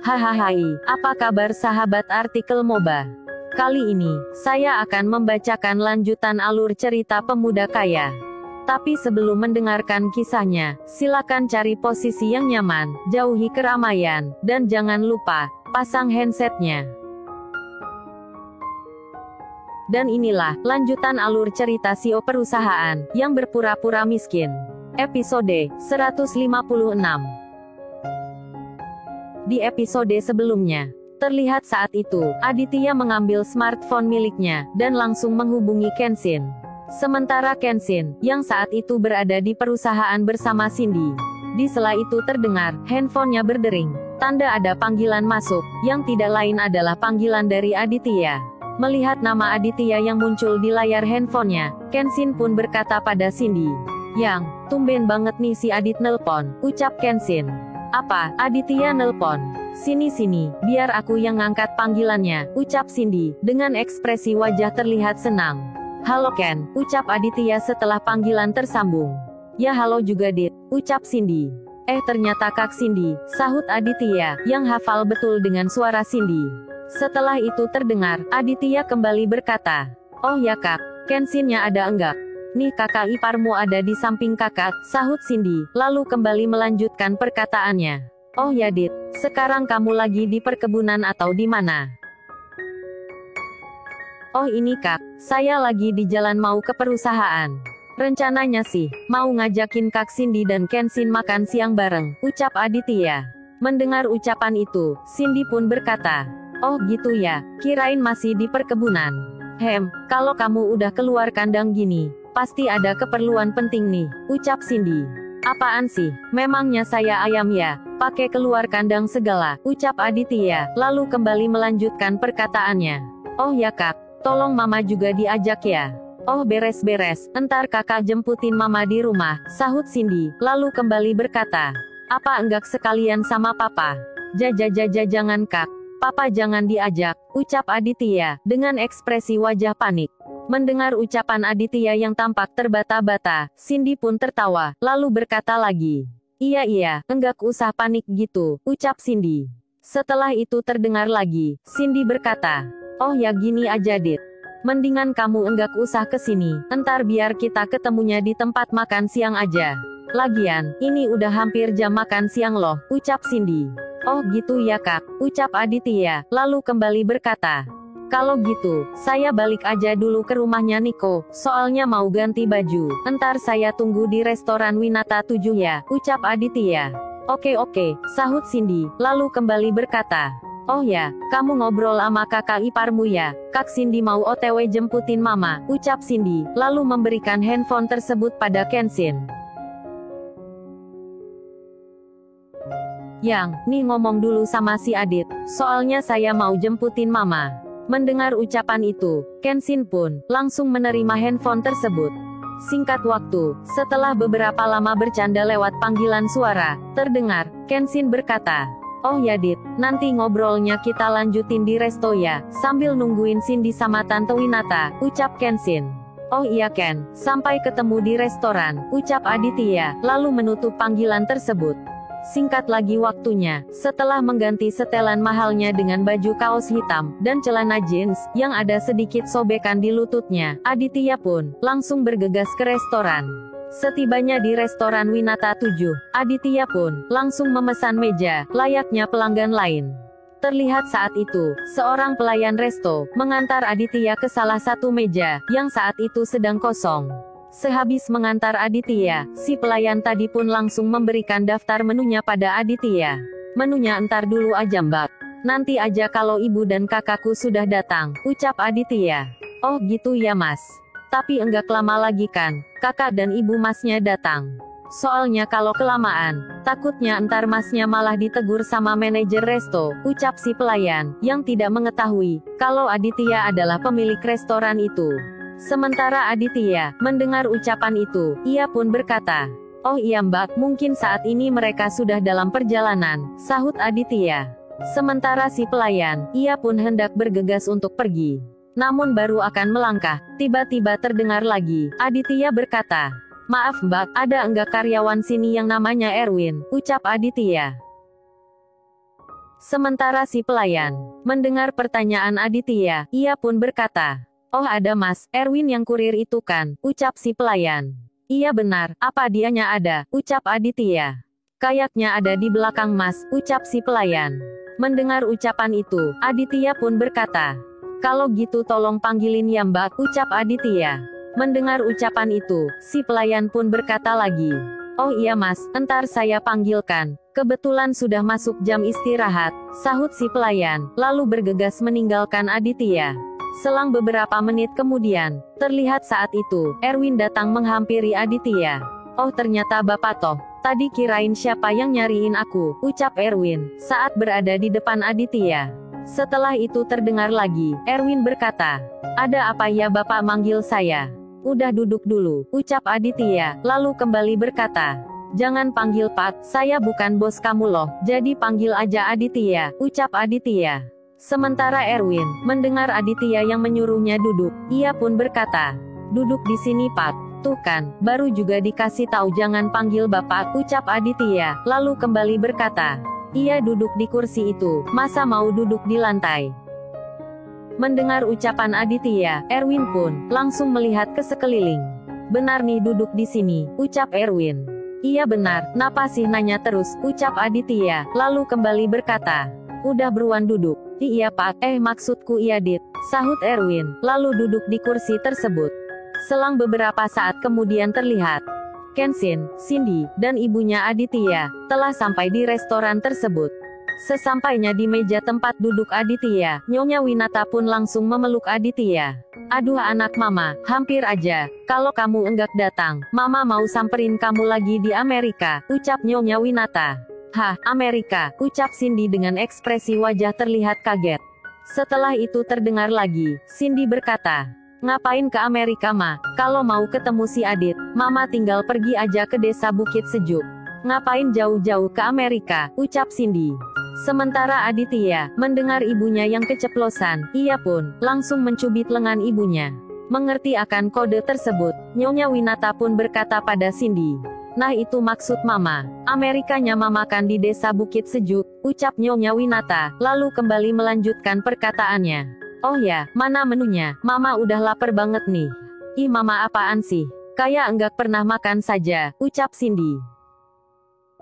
Hahaha, apa kabar sahabat artikel MOBA? Kali ini, saya akan membacakan lanjutan alur cerita pemuda kaya. Tapi sebelum mendengarkan kisahnya, silakan cari posisi yang nyaman, jauhi keramaian, dan jangan lupa, pasang handsetnya. Dan inilah, lanjutan alur cerita CEO perusahaan, yang berpura-pura miskin. Episode 156. Di episode sebelumnya, terlihat saat itu, Aditya mengambil smartphone miliknya, dan langsung menghubungi Kenshin. Sementara Kenshin, yang saat itu berada di perusahaan bersama Cindy. Di sela itu terdengar, handphonenya berdering. Tanda ada panggilan masuk, yang tidak lain adalah panggilan dari Aditya. Melihat nama Aditya yang muncul di layar handphonenya, Kenshin pun berkata pada Cindy. "Yang, tumben banget nih si Adit nelpon," ucap Kenshin. "Apa, Aditya nelpon? Sini-sini, biar aku yang ngangkat panggilannya," ucap Cindy, dengan ekspresi wajah terlihat senang. "Halo Ken," ucap Aditya setelah panggilan tersambung. "Ya halo juga Dit," ucap Cindy. Ternyata Kak Cindy," sahut Aditya, yang hafal betul dengan suara Cindy. Setelah itu terdengar, Aditya kembali berkata, "Oh ya Kak, Kenshinnya ada enggak? Nih kakak iparmu ada di samping kakak," sahut Cindy, lalu kembali melanjutkan perkataannya. "Oh ya Dit, sekarang kamu lagi di perkebunan atau di mana?" "Oh ini Kak, saya lagi di jalan mau ke perusahaan. Rencananya sih, mau ngajakin Kak Cindy dan Kenshin makan siang bareng," ucap Aditya. Mendengar ucapan itu, Cindy pun berkata, "Oh gitu ya, kirain masih di perkebunan. Kalau kamu udah keluar kandang gini, pasti ada keperluan penting nih," ucap Cindy. "Apaan sih, memangnya saya ayam ya, pakai keluar kandang segala," ucap Aditya, lalu kembali melanjutkan perkataannya. "Oh ya Kak, tolong mama juga diajak ya." "Oh beres-beres, entar kakak jemputin mama di rumah," sahut Cindy, lalu kembali berkata, "Apa enggak sekalian sama papa?" Jangan Kak, papa jangan diajak," ucap Aditya, dengan ekspresi wajah panik. Mendengar ucapan Aditya yang tampak terbata-bata, Cindy pun tertawa, lalu berkata lagi, Iya, enggak usah panik gitu," ucap Cindy. Setelah itu terdengar lagi, Cindy berkata, "Oh ya gini aja Dit. Mendingan kamu enggak usah kesini, entar biar kita ketemunya di tempat makan siang aja. Lagian, ini udah hampir jam makan siang loh," ucap Cindy. "Oh gitu ya Kak," ucap Aditya, lalu kembali berkata, "Kalau gitu, saya balik aja dulu ke rumahnya Niko, soalnya mau ganti baju, entar saya tunggu di restoran Winata 7 ya," ucap Aditya. Oke, sahut Cindy, lalu kembali berkata, "Oh ya, kamu ngobrol sama kakak iparmu ya, Kak Cindy mau OTW jemputin mama," ucap Cindy, lalu memberikan handphone tersebut pada Kenshin. "Yang, nih ngomong dulu sama si Adit, soalnya saya mau jemputin mama." Mendengar ucapan itu, Kenshin pun langsung menerima handphone tersebut. Singkat waktu, setelah beberapa lama bercanda lewat panggilan suara, terdengar, Kenshin berkata, "Oh ya Dit, nanti ngobrolnya kita lanjutin di resto ya, sambil nungguin Cindy sama Tante Winata," ucap Kenshin. "Oh iya Ken, sampai ketemu di restoran," ucap Aditya, lalu menutup panggilan tersebut. Singkat lagi waktunya, setelah mengganti setelan mahalnya dengan baju kaos hitam, dan celana jeans, yang ada sedikit sobekan di lututnya, Aditya pun, langsung bergegas ke restoran. Setibanya di restoran Winata 7, Aditya pun, langsung memesan meja, layaknya pelanggan lain. Terlihat saat itu, seorang pelayan resto, mengantar Aditya ke salah satu meja, yang saat itu sedang kosong. Sehabis mengantar Aditya, si pelayan tadi pun langsung memberikan daftar menunya pada Aditya. "Menunya entar dulu aja Mbak. Nanti aja kalau ibu dan kakakku sudah datang," ucap Aditya. "Oh gitu ya Mas. Tapi enggak lama lagi kan, kakak dan ibu Masnya datang. Soalnya kalau kelamaan, takutnya entar Masnya malah ditegur sama manajer resto," ucap si pelayan, yang tidak mengetahui, kalau Aditya adalah pemilik restoran itu. Sementara Aditya, mendengar ucapan itu, ia pun berkata, "Oh iya Mbak, mungkin saat ini mereka sudah dalam perjalanan," sahut Aditya. Sementara si pelayan, ia pun hendak bergegas untuk pergi. Namun baru akan melangkah, tiba-tiba terdengar lagi, Aditya berkata, "Maaf Mbak, ada enggak karyawan sini yang namanya Erwin," ucap Aditya. Sementara si pelayan mendengar pertanyaan Aditya, ia pun berkata, "Oh ada Mas Erwin yang kurir itu kan?" ucap si pelayan. "Iya benar, apa dianya ada?" ucap Aditya. "Kayaknya ada di belakang Mas," ucap si pelayan. Mendengar ucapan itu, Aditya pun berkata, "Kalau gitu tolong panggilin ya Mbak," ucap Aditya. Mendengar ucapan itu, si pelayan pun berkata lagi, "Oh iya Mas, entar saya panggilkan. Kebetulan sudah masuk jam istirahat," sahut si pelayan, lalu bergegas meninggalkan Aditya. Selang beberapa menit kemudian, terlihat saat itu, Erwin datang menghampiri Aditya. "Oh ternyata Bapak toh. Tadi kirain siapa yang nyariin aku," ucap Erwin, saat berada di depan Aditya. Setelah itu terdengar lagi, Erwin berkata, "Ada apa ya Bapak manggil saya?" "Udah duduk dulu," ucap Aditya, lalu kembali berkata, "Jangan panggil Pak, saya bukan bos kamu loh, jadi panggil aja Aditya," ucap Aditya. Sementara Erwin mendengar Aditya yang menyuruhnya duduk, ia pun berkata, "Duduk di sini Pak. Tuh kan, baru juga dikasih tahu jangan panggil Bapak," ucap Aditya, lalu kembali berkata, "Ia duduk di kursi itu, masa mau duduk di lantai?" Mendengar ucapan Aditya, Erwin pun langsung melihat ke sekeliling. "Benar nih duduk di sini," ucap Erwin. "Iya benar, napa sih nanya terus," ucap Aditya, lalu kembali berkata, "Udah beruan duduk." "Iya Pak, maksudku iya Dit," sahut Erwin, lalu duduk di kursi tersebut. Selang beberapa saat kemudian terlihat, Kenshin, Cindy, dan ibunya Aditya, telah sampai di restoran tersebut. Sesampainya di meja tempat duduk Aditya, Nyonya Winata pun langsung memeluk Aditya. "Aduh anak mama, hampir aja, kalau kamu enggak datang, mama mau samperin kamu lagi di Amerika," ucap Nyonya Winata. "Hah, Amerika," ucap Cindy dengan ekspresi wajah terlihat kaget. Setelah itu terdengar lagi, Cindy berkata, "Ngapain ke Amerika Ma? Kalau mau ketemu si Adit, mama tinggal pergi aja ke desa Bukit Sejuk." "Ngapain jauh-jauh ke Amerika?" ucap Cindy. Sementara Aditya mendengar ibunya yang keceplosan, ia pun langsung mencubit lengan ibunya. Mengerti akan kode tersebut, Nyonya Winata pun berkata pada Cindy, "Nah itu maksud mama, Amerikanya mama kan di desa Bukit Sejuk," ucap Nyonya Winata, lalu kembali melanjutkan perkataannya. "Oh ya, mana menunya? Mama udah lapar banget nih." "Ih mama apaan sih? Kayak enggak pernah makan saja," ucap Cindy.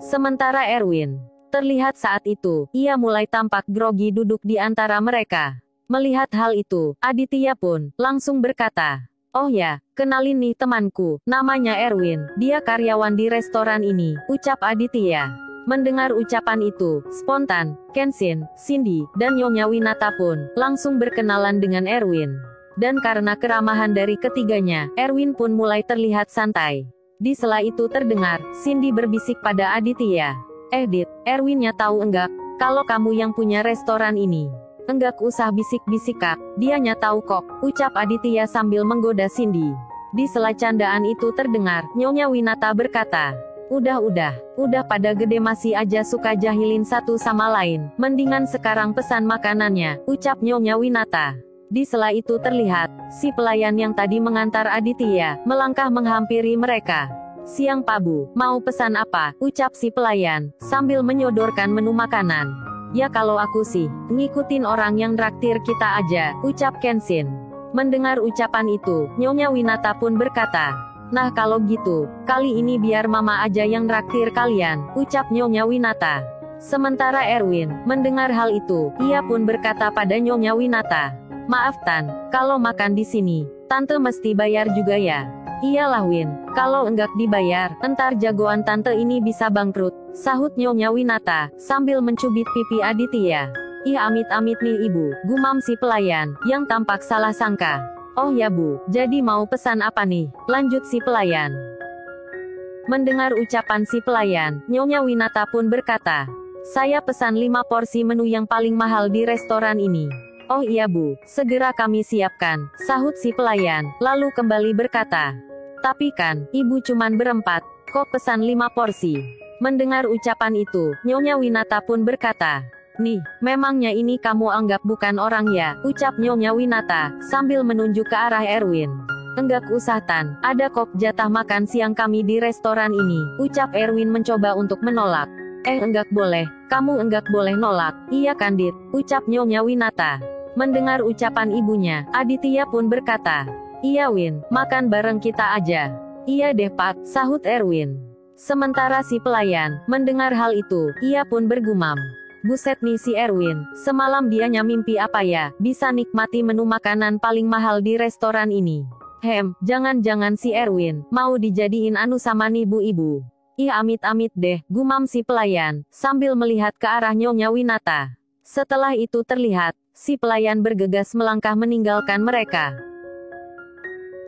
Sementara Erwin terlihat saat itu, ia mulai tampak grogi duduk di antara mereka. Melihat hal itu, Aditya pun langsung berkata, "Oh ya, kenalin nih temanku, namanya Erwin, dia karyawan di restoran ini," ucap Aditya. Mendengar ucapan itu, spontan, Kenshin, Cindy, dan Nyonya Winata pun langsung berkenalan dengan Erwin. Dan karena keramahan dari ketiganya, Erwin pun mulai terlihat santai. Di sela itu terdengar, Cindy berbisik pada Aditya, "Dit, Erwinnya tahu enggak, kalau kamu yang punya restoran ini?" "Enggak usah bisik-bisik Kak, dianya tahu kok," ucap Aditya sambil menggoda Cindy. Di sela candaan itu terdengar, Nyonya Winata berkata, Udah pada gede masih aja suka jahilin satu sama lain, mendingan sekarang pesan makanannya," ucap Nyonya Winata. Di sela itu terlihat, si pelayan yang tadi mengantar Aditya, melangkah menghampiri mereka. "Siang Pak Bu, mau pesan apa?" ucap si pelayan, sambil menyodorkan menu makanan. "Ya kalau aku sih, ngikutin orang yang traktir kita aja," ucap Kenshin. Mendengar ucapan itu, Nyonya Winata pun berkata, "Nah kalau gitu, kali ini biar mama aja yang traktir kalian," ucap Nyonya Winata. Sementara Erwin mendengar hal itu, ia pun berkata pada Nyonya Winata, "Maaf Tan, kalau makan di sini, Tante mesti bayar juga ya?" "Iyalah Win, kalau enggak dibayar, entar jagoan Tante ini bisa bangkrut," sahut Nyonya Winata, sambil mencubit pipi Aditya. "Ih amit-amit nih ibu," gumam si pelayan, yang tampak salah sangka. "Oh ya Bu, jadi mau pesan apa nih?" lanjut si pelayan. Mendengar ucapan si pelayan, Nyonya Winata pun berkata, "Saya pesan 5 porsi menu yang paling mahal di restoran ini." "Oh iya Bu, segera kami siapkan," sahut si pelayan, lalu kembali berkata, "Tapi kan, ibu cuman berempat, kok pesan 5 porsi?" Mendengar ucapan itu, Nyonya Winata pun berkata, "Nih, memangnya ini kamu anggap bukan orang ya?" ucap Nyonya Winata, sambil menunjuk ke arah Erwin. "Enggak usah Tan, ada kok jatah makan siang kami di restoran ini," ucap Erwin mencoba untuk menolak. Enggak boleh, kamu enggak boleh nolak. Iya kan Dit, ucap Nyonya Winata. Mendengar ucapan ibunya, Aditya pun berkata, iya Win, makan bareng kita aja. Iya deh Pak, sahut Erwin. Sementara si pelayan, mendengar hal itu, ia pun bergumam. Buset nih si Erwin, semalam dianya mimpi apa ya, bisa nikmati menu makanan paling mahal di restoran ini. Jangan-jangan si Erwin, mau dijadiin anu sama nih bu-ibu. Ih amit-amit deh, gumam si pelayan, sambil melihat ke arah Nyonya Winata. Setelah itu terlihat, si pelayan bergegas melangkah meninggalkan mereka.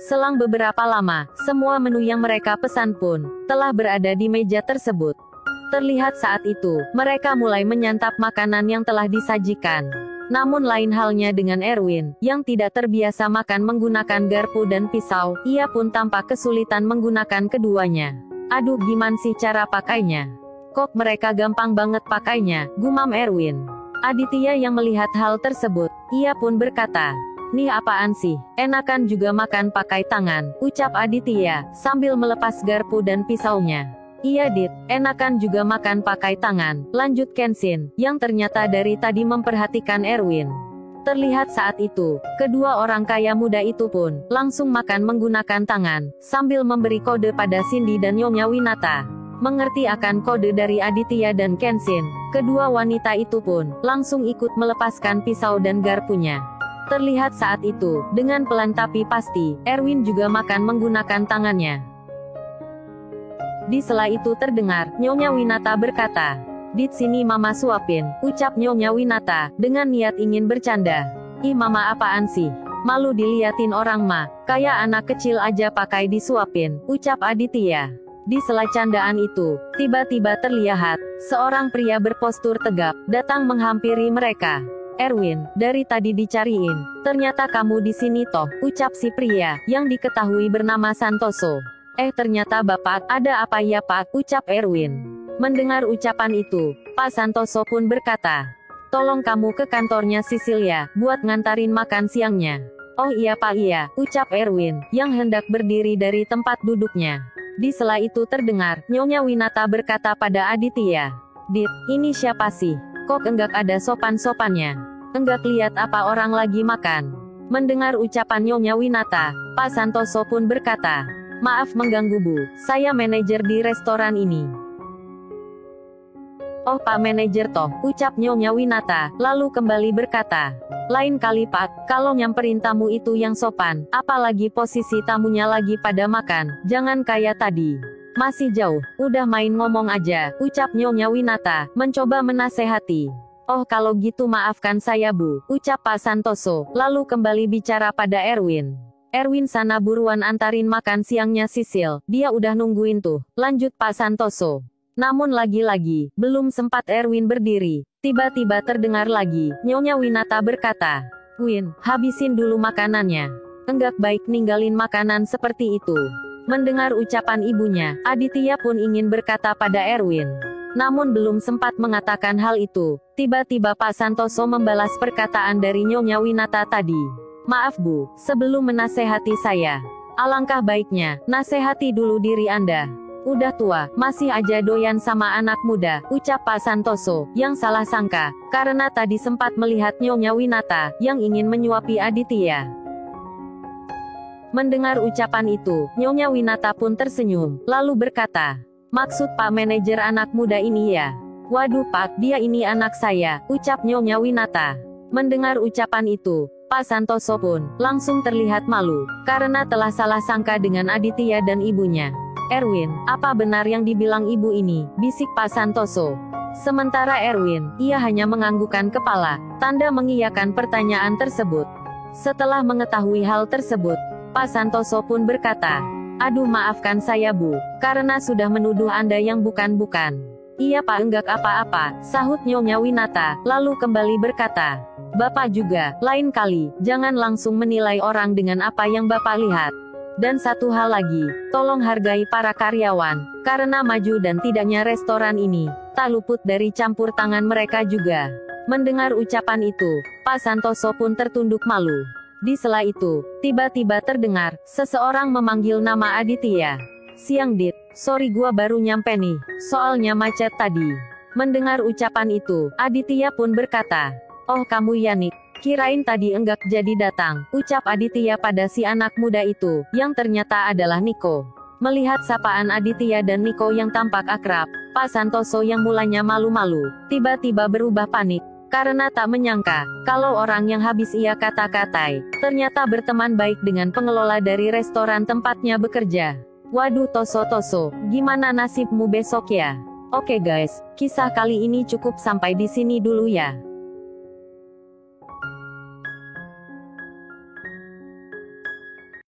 Selang beberapa lama, semua menu yang mereka pesan pun, telah berada di meja tersebut. Terlihat saat itu, mereka mulai menyantap makanan yang telah disajikan. Namun lain halnya dengan Erwin, yang tidak terbiasa makan menggunakan garpu dan pisau, ia pun tampak kesulitan menggunakan keduanya. Aduh gimana sih cara pakainya? Kok mereka gampang banget pakainya, gumam Erwin. Aditya yang melihat hal tersebut, ia pun berkata, nih apaan sih, enakan juga makan pakai tangan, ucap Aditya, sambil melepas garpu dan pisaunya. Iya Dit, enakan juga makan pakai tangan, lanjut Kenshin, yang ternyata dari tadi memperhatikan Erwin. Terlihat saat itu, kedua orang kaya muda itu pun, langsung makan menggunakan tangan, sambil memberi kode pada Cindy dan Nyonya Winata. Mengerti akan kode dari Aditya dan Kenshin, kedua wanita itu pun, langsung ikut melepaskan pisau dan garpunya. Terlihat saat itu, dengan pelan tapi pasti, Erwin juga makan menggunakan tangannya. Di sela itu terdengar, Nyonya Winata berkata, Dit sini mama suapin, ucap Nyonya Winata, dengan niat ingin bercanda. Ih mama apaan sih? Malu diliatin orang mah, kayak anak kecil aja pakai disuapin, ucap Aditya. Di sela candaan itu, tiba-tiba terlihat, seorang pria berpostur tegap, datang menghampiri mereka. Erwin, dari tadi dicariin, ternyata kamu di sini toh, ucap si pria, yang diketahui bernama Santoso. Ternyata bapak, ada apa ya pak, ucap Erwin. Mendengar ucapan itu, Pak Santoso pun berkata, tolong kamu ke kantornya Cecilia, buat ngantarin makan siangnya. Oh iya Pak iya, ucap Erwin, yang hendak berdiri dari tempat duduknya. Di sela itu terdengar, Nyonya Winata berkata pada Aditya, Dit, ini siapa sih? Kok enggak ada sopan-sopannya? Enggak lihat apa orang lagi makan? Mendengar ucapan Nyonya Winata, Pak Santoso pun berkata, maaf mengganggu Bu, saya manajer di restoran ini. Oh Pak Manajer toh, ucap Nyonya Winata, lalu kembali berkata, lain kali Pak, kalau nyamperin tamu itu yang sopan, apalagi posisi tamunya lagi pada makan, jangan kayak tadi. Masih jauh, udah main ngomong aja, ucap Nyonya Winata, mencoba menasehati. Oh kalau gitu maafkan saya Bu, ucap Pak Santoso, lalu kembali bicara pada Erwin. Erwin sana buruan antarin makan siangnya Sisil, dia udah nungguin tuh, lanjut Pak Santoso. Namun lagi-lagi, belum sempat Erwin berdiri, tiba-tiba terdengar lagi, Nyonya Winata berkata, Win, habisin dulu makanannya. Enggak baik ninggalin makanan seperti itu. Mendengar ucapan ibunya, Aditya pun ingin berkata pada Erwin. Namun belum sempat mengatakan hal itu, tiba-tiba Pak Santoso membalas perkataan dari Nyonya Winata tadi. Maaf Bu, sebelum menasehati saya, alangkah baiknya, nasehati dulu diri Anda. Udah tua, masih aja doyan sama anak muda, ucap Pak Santoso, yang salah sangka, karena tadi sempat melihat Nyonya Winata, yang ingin menyuapi Aditya. Mendengar ucapan itu, Nyonya Winata pun tersenyum, lalu berkata, maksud Pak Manajer anak muda ini ya? Waduh Pak, dia ini anak saya, ucap Nyonya Winata. Mendengar ucapan itu, Pak Santoso pun, langsung terlihat malu, karena telah salah sangka dengan Aditya dan ibunya. Erwin, apa benar yang dibilang ibu ini, bisik Pak Santoso. Sementara Erwin, ia hanya menganggukkan kepala, tanda mengiyakan pertanyaan tersebut. Setelah mengetahui hal tersebut, Pak Santoso pun berkata, aduh maafkan saya Bu, karena sudah menuduh Anda yang bukan-bukan. Iya Pak enggak apa-apa, sahut Nyonya Winata, lalu kembali berkata, Bapak juga, lain kali, jangan langsung menilai orang dengan apa yang Bapak lihat. Dan satu hal lagi, tolong hargai para karyawan, karena maju dan tidaknya restoran ini, tak luput dari campur tangan mereka juga. Mendengar ucapan itu, Pak Santoso pun tertunduk malu. Di sela itu, tiba-tiba terdengar, seseorang memanggil nama Aditya. Siang Dit, sorry gua baru nyampe nih, soalnya macet tadi. Mendengar ucapan itu, Aditya pun berkata, "Oh kamu ya Nick, kirain tadi enggak jadi datang," ucap Aditya pada si anak muda itu, yang ternyata adalah Nico. Melihat sapaan Aditya dan Nico yang tampak akrab, Pak Santoso yang mulanya malu-malu, tiba-tiba berubah panik. Karena tak menyangka, kalau orang yang habis ia kata-katai, ternyata berteman baik dengan pengelola dari restoran tempatnya bekerja. Waduh Toso, gimana nasibmu besok ya? Oke guys, kisah kali ini cukup sampai di sini dulu ya.